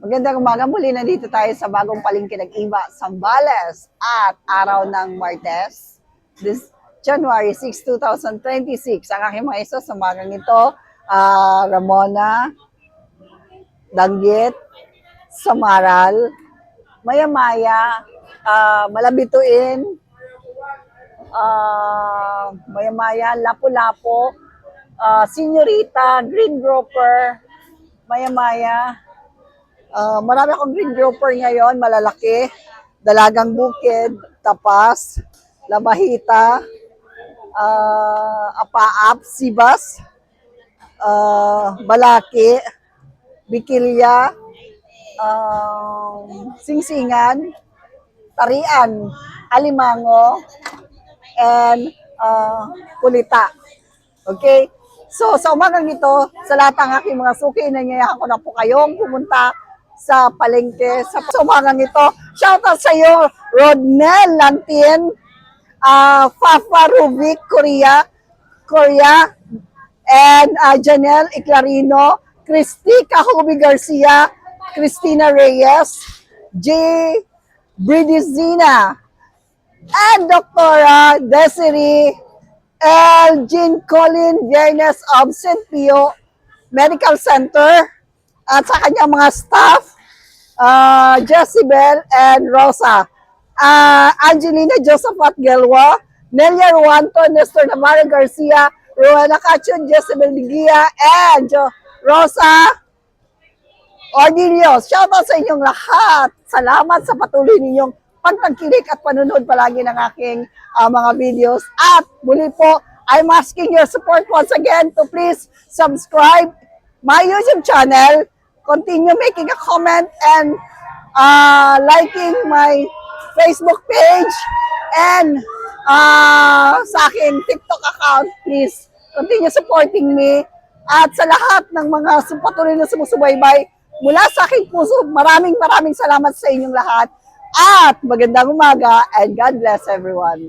Magandang umaga, muli nandito tayo sa bagong palengke ng Iba, Zambales at araw ng Martes, this January 6, 2026. Ang aking mga iso sa umagang ito, Ramona, Danggit, Samaral, Maya-Maya, Malabituin, Maya-Maya, Lapu-Lapu, Senyorita, Green Grouper, Maya-Maya. Marami akong green grouper ngayon, malalaki, Dalagang Bukid, Tapas, Labahita, Apaap, Sibas, Balaki, Bikilya, Singsingan, Tarian, Alimango, and Kulita. Okay? So, sa umagang ito, sa lahat ng aking mga suki, nanyayahan ko na po kayong pumunta sa palengke. Sa umagang ito, shoutout sa iyo, Rodnel Lantin, Fafa Rubik, Korea, and Janelle Iclarino, Christy Cahubi Garcia, Cristina Reyes, J. Bridizina, and Dr. Desiree L. Jean Colin Viernes of St. Pio Medical Center, at sa kanyang mga staff, Jezebel and Rosa, Angelina Josephat Gelwa, Nelia Ruanto, Nestor Navarro Garcia, Rowena Cachon, Jezebel Digia, and Rosa Ordilio. Shoutout sa inyong lahat. Salamat sa patuloy ninyong pagtangkilik at panunod palagi ng aking mga videos. At muli po, I'm asking your support once again to please subscribe my YouTube channel, continue making a comment, and liking my Facebook page, and sa aking TikTok account. Please continue supporting me. At sa lahat ng mga patuloy na sumusubaybay, mula sa aking puso, maraming salamat sa inyong lahat. At magandang umaga, and God bless everyone.